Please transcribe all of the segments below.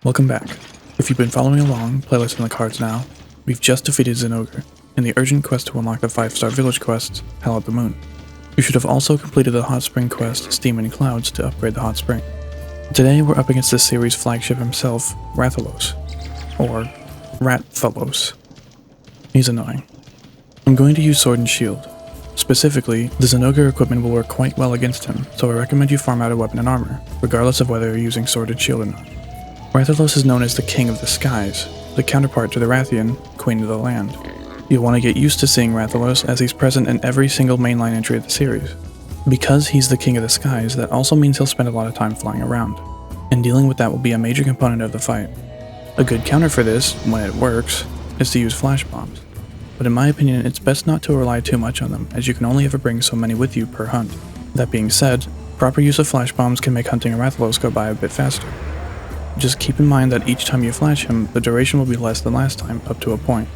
Welcome back. If you've been following along, playlist in the cards now, we've just defeated Zinogre in the urgent quest to unlock the 5-star village quest, Hell at the Moon. You should have also completed the hot spring quest, Steam and Clouds, to upgrade the hot spring. Today we're up against this series' flagship himself, Rathalos, or Rathalos. He's annoying. I'm going to use Sword and Shield. Specifically, the Zinogre equipment will work quite well against him, so I recommend you farm out a weapon and armor, regardless of whether you're using Sword and Shield or not. Rathalos is known as the King of the Skies, the counterpart to the Rathian, Queen of the Land. You'll want to get used to seeing Rathalos as he's present in every single mainline entry of the series. Because he's the King of the Skies, that also means he'll spend a lot of time flying around, and dealing with that will be a major component of the fight. A good counter for this, when it works, is to use flash bombs, but in my opinion it's best not to rely too much on them, as you can only ever bring so many with you per hunt. That being said, proper use of flash bombs can make hunting a Rathalos go by a bit faster. Just keep in mind that each time you flash him, the duration will be less than last time, up to a point.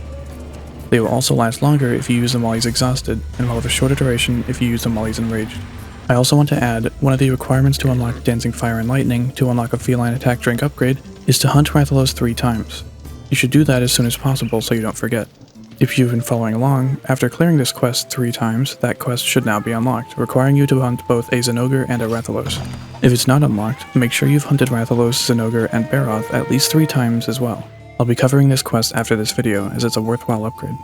They will also last longer if you use them while he's exhausted, and will have a shorter duration if you use them while he's enraged. I also want to add, one of the requirements to unlock Dancing Fire and Lightning to unlock a Feline Attack Drink upgrade is to hunt Rathalos 3 times. You should do that as soon as possible so you don't forget. If you've been following along, after clearing this quest 3 times, that quest should now be unlocked, requiring you to hunt both a Zinogre and a Rathalos. If it's not unlocked, make sure you've hunted Rathalos, Zinogre, and Baroth at least 3 times as well. I'll be covering this quest after this video, as it's a worthwhile upgrade.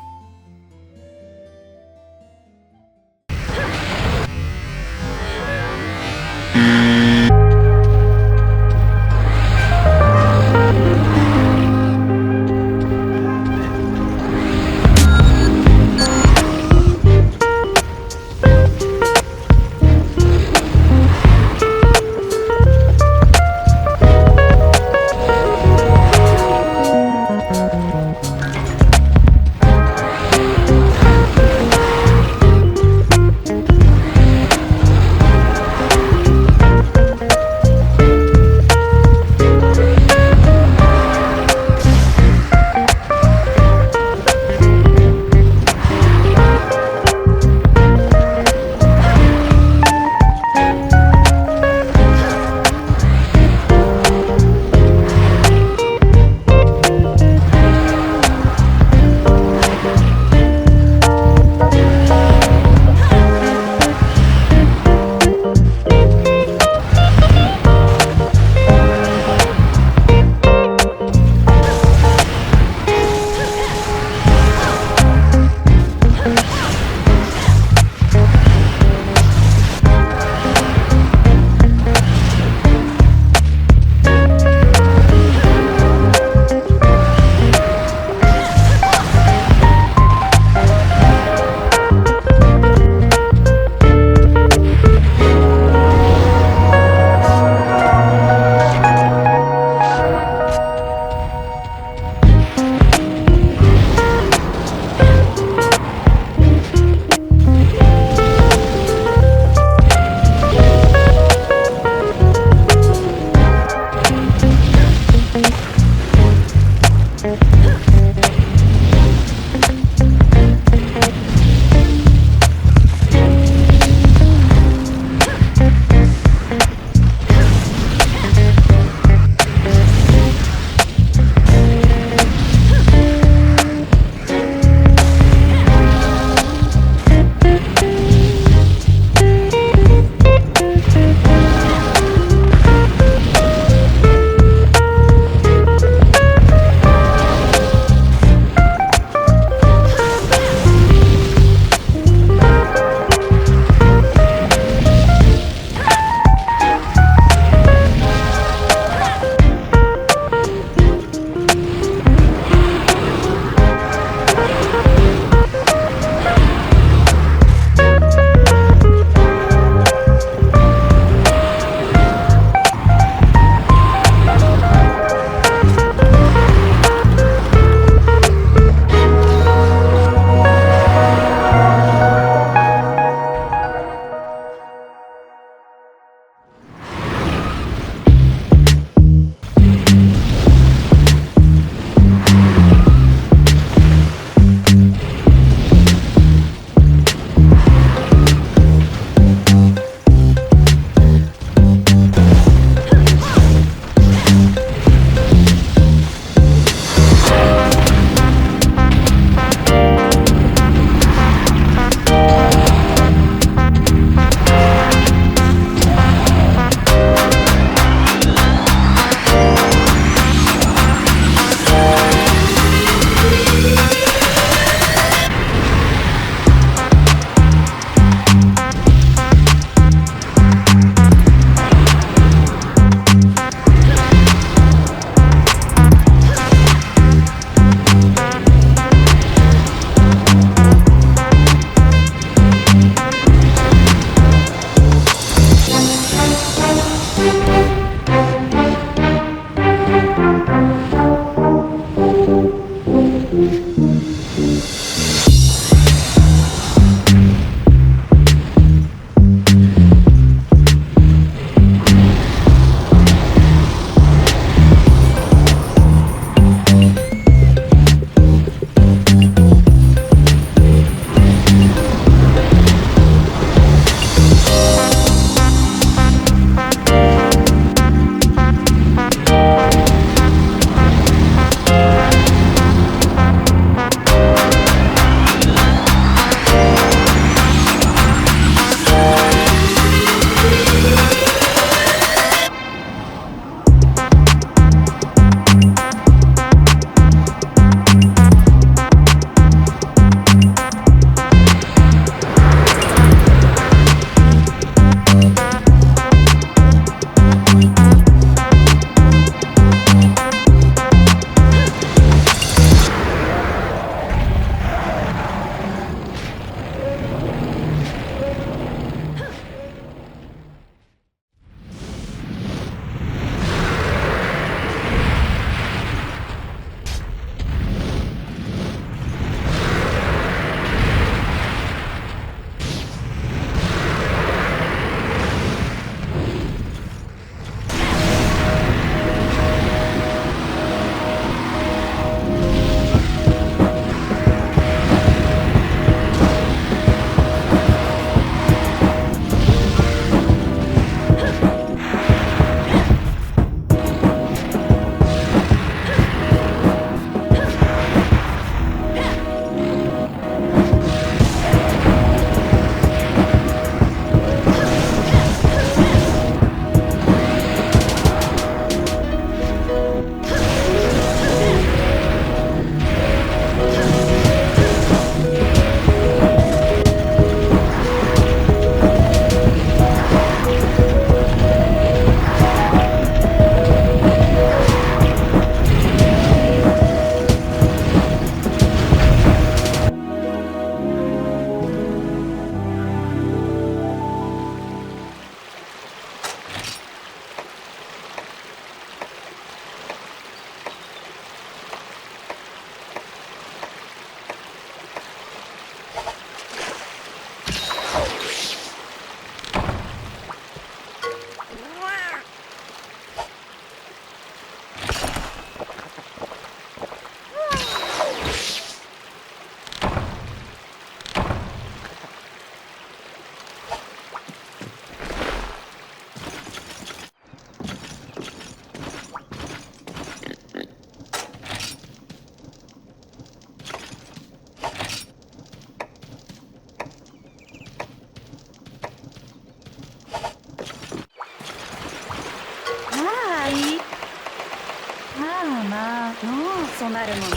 まあのうそうなるもの。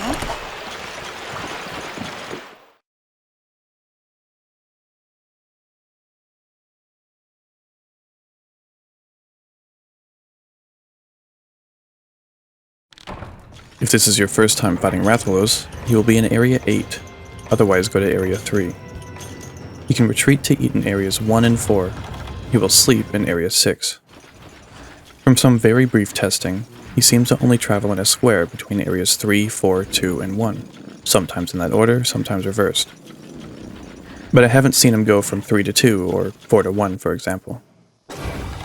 If this is your first time fighting Rathalos, he will be in Area 8, otherwise go to Area 3. He can retreat to eat in Areas 1 and 4. He will sleep in Area 6. From some very brief testing, he seems to only travel in a square between Areas 3, 4, 2, and 1, sometimes in that order, sometimes reversed. But I haven't seen him go from 3 to 2, or 4 to 1, for example.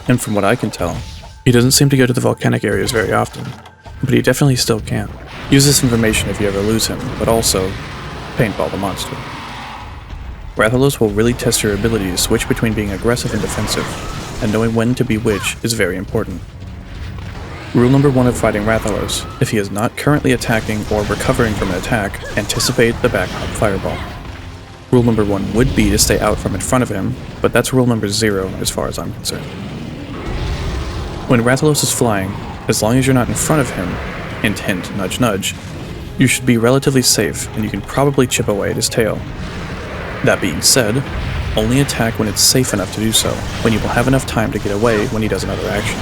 And from what I can tell, he doesn't seem to go to the volcanic areas very often, but he definitely still can. Use this information if you ever lose him, but also, paintball the monster. Rathalos will really test your ability to switch between being aggressive and defensive, and knowing when to be which is very important. Rule number 1 of fighting Rathalos: if he is not currently attacking or recovering from an attack, anticipate the backup fireball. Rule number 1 would be to stay out from in front of him, but that's rule number 0 as far as I'm concerned. When Rathalos is flying, as long as you're not in front of him, hint hint, nudge nudge, you should be relatively safe and you can probably chip away at his tail. That being said, only attack when it's safe enough to do so, when you will have enough time to get away when he does another action.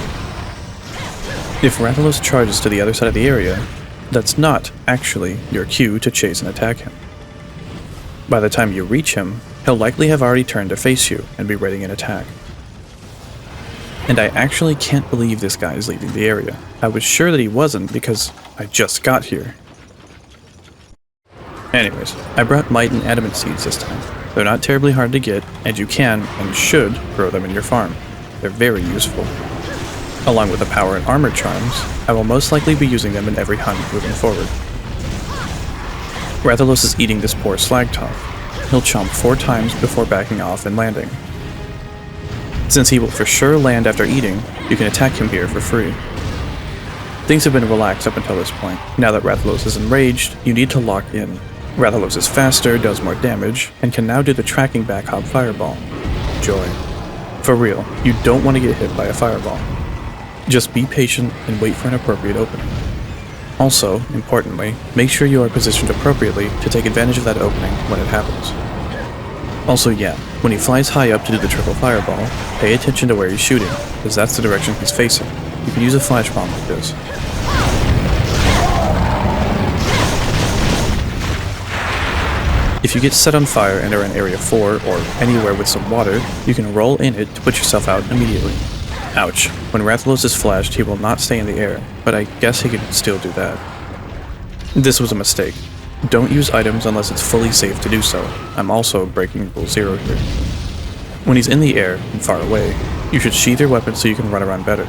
If Rathalos charges to the other side of the area, that's not actually your cue to chase and attack him. By the time you reach him, he'll likely have already turned to face you and be readying an attack. And I actually can't believe this guy is leaving the area. I was sure that he wasn't because I just got here. Anyways, I brought Might and Adamant seeds this time. They're not terribly hard to get, and you can and should grow them in your farm. They're very useful. Along with the power and armor charms, I will most likely be using them in every hunt moving forward. Rathalos is eating this poor Slagtoth. He'll chomp 4 times before backing off and landing. Since he will for sure land after eating, you can attack him here for free. Things have been relaxed up until this point. Now that Rathalos is enraged, you need to lock in. Rathalos is faster, does more damage, and can now do the tracking back hop fireball. Joy. For real, you don't want to get hit by a fireball. Just be patient and wait for an appropriate opening. Also, importantly, make sure you are positioned appropriately to take advantage of that opening when it happens. Also, yeah, when he flies high up to do the triple fireball, pay attention to where he's shooting, because that's the direction he's facing. You can use a flash bomb like this. If you get set on fire and are in Area 4 or anywhere with some water, you can roll in it to put yourself out immediately. Ouch. When Rathalos is flashed, he will not stay in the air, but I guess he can still do that. This was a mistake. Don't use items unless it's fully safe to do so. I'm also breaking rule 0 here. When he's in the air and far away, you should sheath your weapon so you can run around better.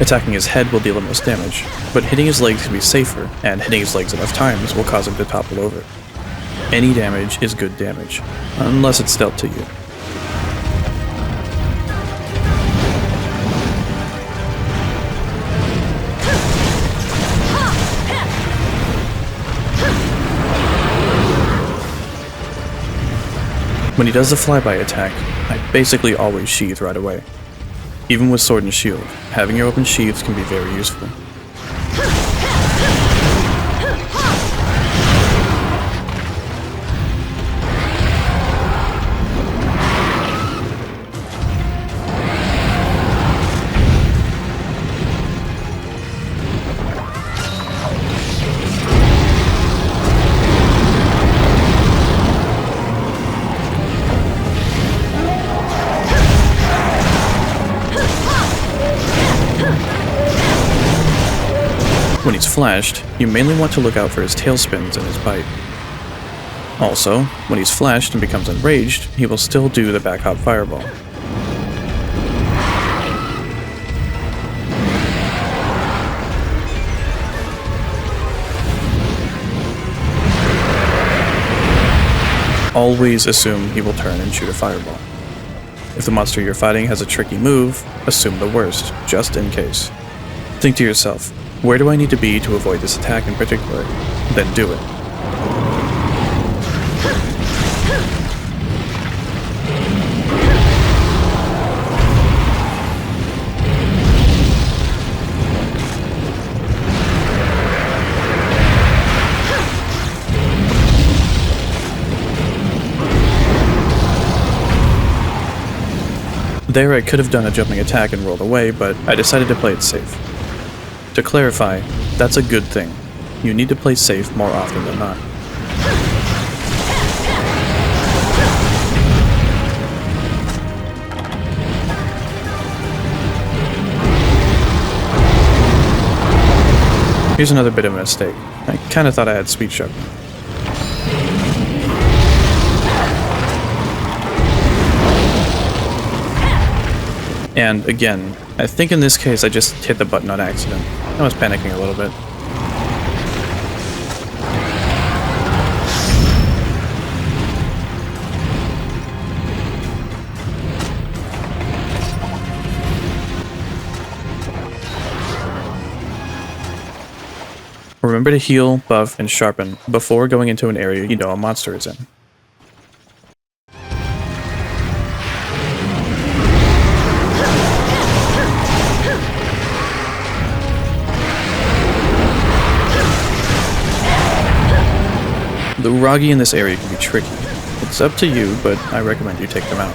Attacking his head will deal the most damage, but hitting his legs can be safer, and hitting his legs enough times will cause him to topple over. Any damage is good damage, unless it's dealt to you. When he does the flyby attack, I basically always sheath right away. Even with sword and shield, having your open sheaths can be very useful. When he's flashed, you mainly want to look out for his tail spins and his bite. Also, when he's flashed and becomes enraged, he will still do the back hop fireball. Always assume he will turn and shoot a fireball. If the monster you're fighting has a tricky move, assume the worst, just in case. Think to yourself, where do I need to be to avoid this attack in particular? Then do it. There I could have done a jumping attack and rolled away, but I decided to play it safe. To clarify, that's a good thing. You need to play safe more often than not. Here's another bit of a mistake. I kinda thought I had Sweet Sharp. And again, I think in this case I just hit the button on accident. I was panicking a little bit. Remember to heal, buff, and sharpen before going into an area you know a monster is in. The Ragi in this area can be tricky. It's up to you, but I recommend you take them out.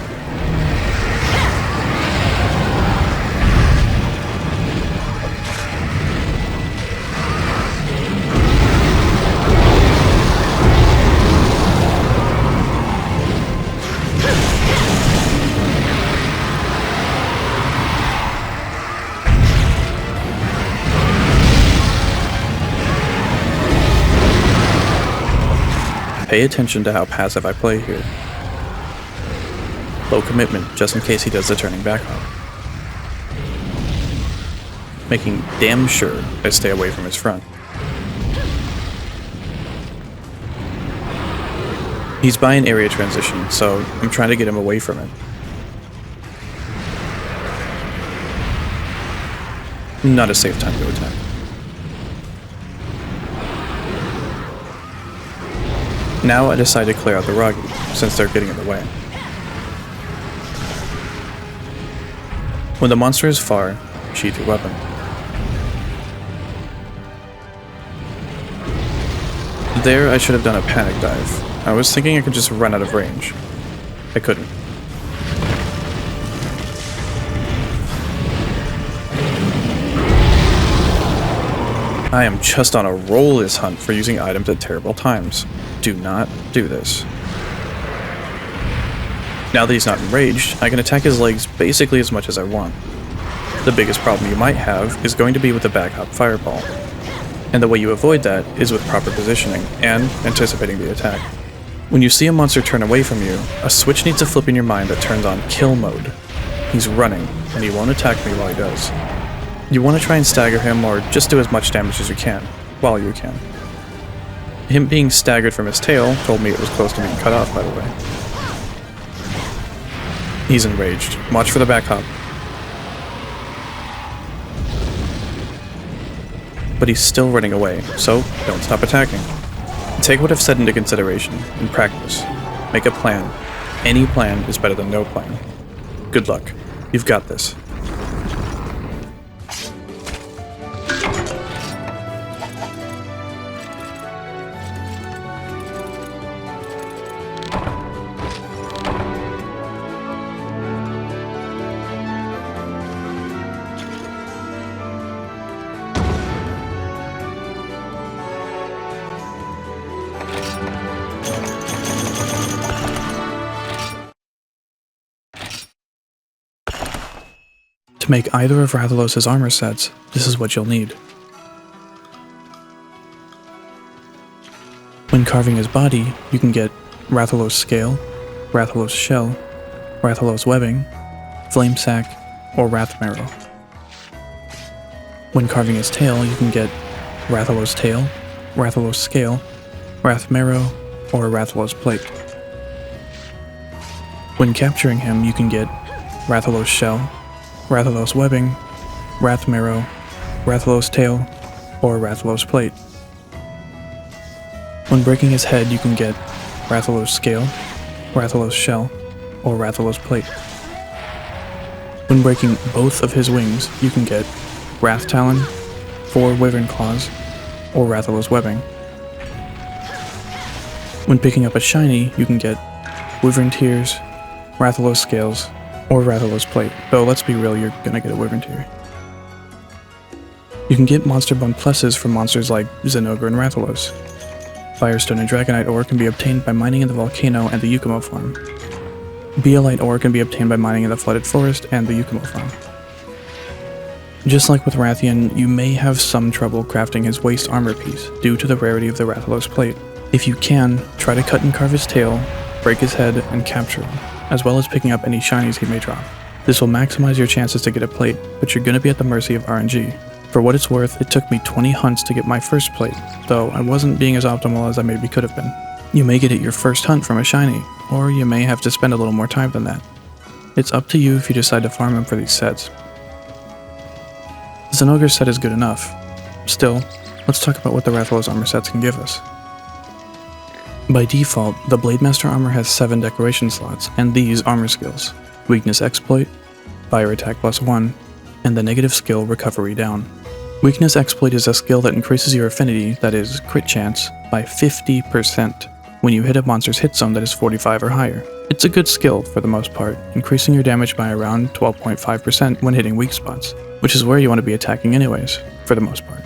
Pay attention to how passive I play here. Low commitment, just in case he does the turning back hop. Making damn sure I stay away from his front. He's by an area transition, so I'm trying to get him away from it. Not a safe time to attack. Now I decide to clear out the Ragi, since they're getting in the way. When the monster is far, sheath your weapon. There I should have done a panic dive. I was thinking I could just run out of range. I couldn't. I am just on a roll this hunt for using items at terrible times. Do not do this. Now that he's not enraged, I can attack his legs basically as much as I want. The biggest problem you might have is going to be with the back hop fireball. And the way you avoid that is with proper positioning and anticipating the attack. When you see a monster turn away from you, a switch needs to flip in your mind that turns on kill mode. He's running, and he won't attack me while he does. You want to try and stagger him or just do as much damage as you can, while you can. Him being staggered from his tail told me it was close to being cut off, by the way. He's enraged. Watch for the back hop. But he's still running away, so don't stop attacking. Take what I've said into consideration and practice. Make a plan. Any plan is better than no plan. Good luck. You've got this. To make either of Rathalos' armor sets, this is what you'll need. When carving his body, you can get Rathalos Scale, Rathalos Shell, Rathalos Webbing, Flame Sack, or Wrath Marrow. When carving his tail, you can get Rathalos Tail, Rathalos Scale, Wrath Marrow, or Rathalos Plate. When capturing him, you can get Rathalos Shell, Rathalos Webbing, Wrath Marrow, Rathalos Tail, or Rathalos Plate. When breaking his head, you can get Rathalos Scale, Rathalos Shell, or Rathalos Plate. When breaking both of his wings, you can get Wrath Talon, 4 Wyvern Claws, or Rathalos Webbing. When picking up a shiny, you can get Wyvern Tears, Rathalos Scales, or Rathalos Plate, though let's be real, you're gonna get a Wyvern tier. You can get Monster Bone pluses from monsters like Zinogre and Rathalos. Firestone and Dragonite ore can be obtained by mining in the Volcano and the Yukumo farm. Beolite ore can be obtained by mining in the Flooded Forest and the Yukumo farm. Just like with Rathian, you may have some trouble crafting his waist armor piece due to the rarity of the Rathalos Plate. If you can, try to cut and carve his tail, break his head, and capture him, as well as picking up any shinies he may drop. This will maximize your chances to get a plate, but you're going to be at the mercy of RNG. For what it's worth, it took me 20 hunts to get my first plate, though I wasn't being as optimal as I maybe could have been. You may get it your first hunt from a shiny, or you may have to spend a little more time than that. It's up to you if you decide to farm him for these sets. Zinogre's set is good enough. Still, let's talk about what the Rathalos armor sets can give us. By default, the Blademaster Armor has 7 decoration slots, and these armor skills: Weakness Exploit, Fire Attack +1, and the negative skill Recovery Down. Weakness Exploit is a skill that increases your affinity, that is, crit chance, by 50% when you hit a monster's hit zone that is 45 or higher. It's a good skill for the most part, increasing your damage by around 12.5% when hitting weak spots, which is where you want to be attacking anyways, for the most part.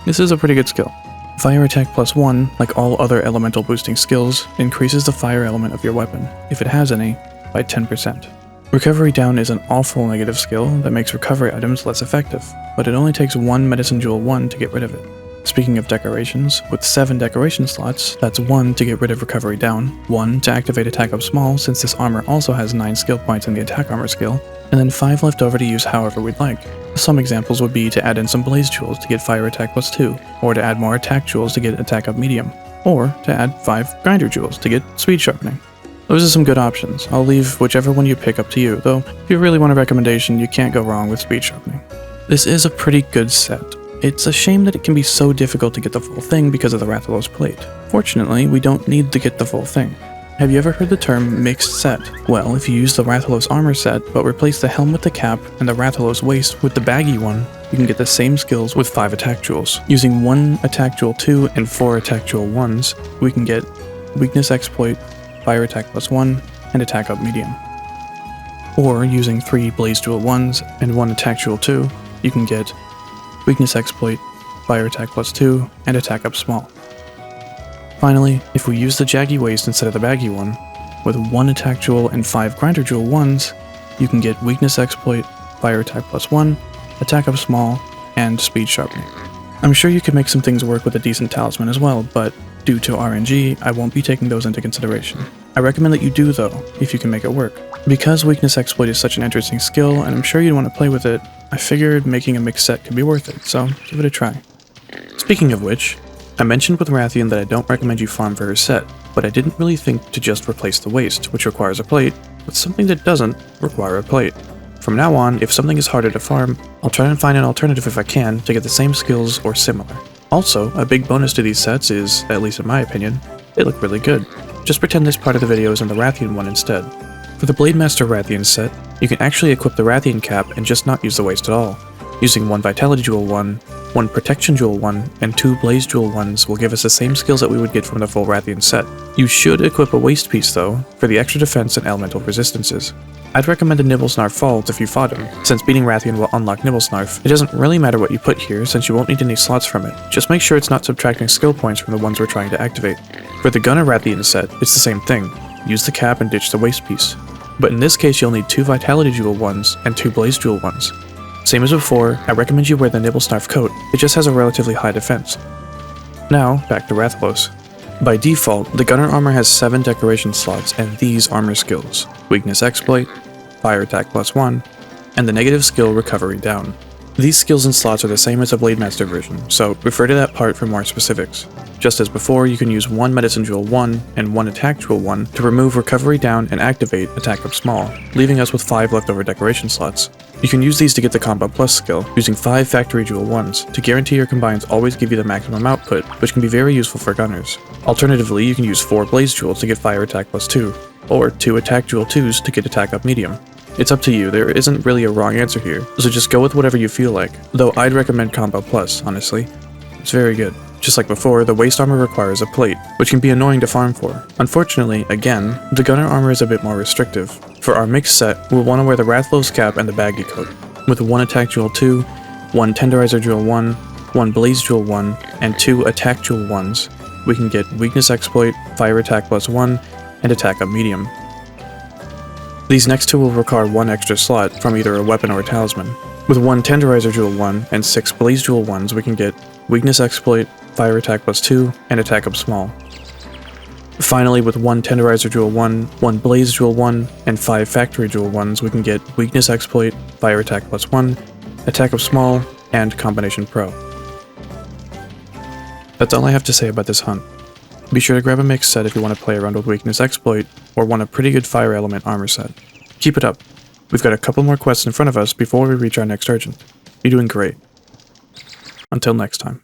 This is a pretty good skill. Fire Attack +1, like all other elemental boosting skills, increases the fire element of your weapon, if it has any, by 10%. Recovery Down is an awful negative skill that makes recovery items less effective, but it only takes 1 Medicine Jewel 1 to get rid of it. Speaking of decorations, with 7 decoration slots, that's 1 to get rid of Recovery Down, 1 to activate Attack Up Small since this armor also has 9 skill points in the Attack Armor skill, and then 5 left over to use however we'd like. Some examples would be to add in some Blaze Jewels to get Fire Attack +2, or to add more Attack Jewels to get Attack Up Medium, or to add 5 Grinder Jewels to get Speed Sharpening. Those are some good options. I'll leave whichever one you pick up to you, though if you really want a recommendation, you can't go wrong with Speed Sharpening. This is a pretty good set. It's a shame that it can be so difficult to get the full thing because of the Rathalos Plate. Fortunately, we don't need to get the full thing. Have you ever heard the term mixed set? Well, if you use the Rathalos armor set, but replace the helm with the cap and the Rathalos waist with the baggy one, you can get the same skills with 5 attack jewels. Using 1 attack jewel 2 and 4 attack jewel 1s, we can get Weakness Exploit, Fire Attack +1, and Attack Up Medium. Or using 3 Blaze Jewel 1s and 1 Attack Jewel 2, you can get Weakness Exploit, Fire Attack +2, and Attack Up Small. Finally, if we use the Jaggy Waist instead of the baggy one, with 1 Attack Jewel and 5 Grinder Jewel 1s, you can get Weakness Exploit, Fire Attack +1, Attack Up Small, and Speed Sharpening. I'm sure you could make some things work with a decent talisman as well, but due to RNG, I won't be taking those into consideration. I recommend that you do though, if you can make it work. Because Weakness Exploit is such an interesting skill, and I'm sure you'd want to play with it, I figured making a mixed set could be worth it, so give it a try. Speaking of which, I mentioned with Rathian that I don't recommend you farm for her set, but I didn't really think to just replace the waist, which requires a plate, with something that doesn't require a plate. From now on, if something is harder to farm, I'll try and find an alternative if I can to get the same skills or similar. Also, a big bonus to these sets is, at least in my opinion, they look really good. Just pretend this part of the video is in the Rathian one instead. For the Blademaster Rathian set, you can actually equip the Rathian cap and just not use the waist at all. Using 1 Vitality Jewel 1, 1 Protection Jewel 1, and 2 Blaze Jewel 1s will give us the same skills that we would get from the full Rathian set. You should equip a waist piece though, for the extra defense and elemental resistances. I'd recommend a Nibblesnarf Falls if you fought him, since beating Rathian will unlock Nibblesnarf. It doesn't really matter what you put here, since you won't need any slots from it. Just make sure it's not subtracting skill points from the ones we're trying to activate. For the Gunner Rathian set, it's the same thing. Use the cap and ditch the waist piece. But in this case you'll need 2 Vitality Jewel 1s and 2 Blaze Jewel 1s. Same as before, I recommend you wear the Nibblesnarf coat, it just has a relatively high defense. Now, back to Rathalos. By default, the Gunner armor has 7 decoration slots and these armor skills: Weakness Exploit, Fire Attack +1, and the negative skill Recovery Down. These skills and slots are the same as the Blademaster version, so refer to that part for more specifics. Just as before, you can use 1 Medicine Jewel 1 and 1 Attack Jewel 1 to remove Recovery Down and activate Attack Up Small, leaving us with 5 leftover decoration slots. You can use these to get the Combo Plus skill, using 5 Factory Jewel 1s to guarantee your combines always give you the maximum output, which can be very useful for gunners. Alternatively, you can use 4 Blaze Jewels to get Fire Attack +2, or 2 Attack Jewel 2s to get Attack Up Medium. It's up to you, there isn't really a wrong answer here, so just go with whatever you feel like, though I'd recommend Combo Plus, honestly. It's very good. Just like before, the waist armor requires a plate, which can be annoying to farm for. Unfortunately, again, the Gunner armor is a bit more restrictive. For our mixed set, we'll want to wear the Rathalos cap and the baggy coat, with 1 attack jewel 2, 1 tenderizer jewel 1, 1 blaze jewel 1, and 2 attack jewel 1s. We can get weakness exploit, fire attack +1, and attack up medium. These next two will require 1 extra slot from either a weapon or a talisman. With 1 tenderizer jewel 1 and 6 blaze jewel 1s, we can get weakness exploit, fire attack +2, and attack up small. Finally, with 1 tenderizer jewel 1, 1 blaze jewel 1, and 5 factory jewel 1s, we can get weakness exploit, fire attack +1, attack up small, and combination pro. That's all I have to say about this hunt. Be sure to grab a mixed set if you want to play around with weakness exploit, or want a pretty good fire element armor set. Keep it up. We've got a couple more quests in front of us before we reach our next urgent. You're doing great. Until next time.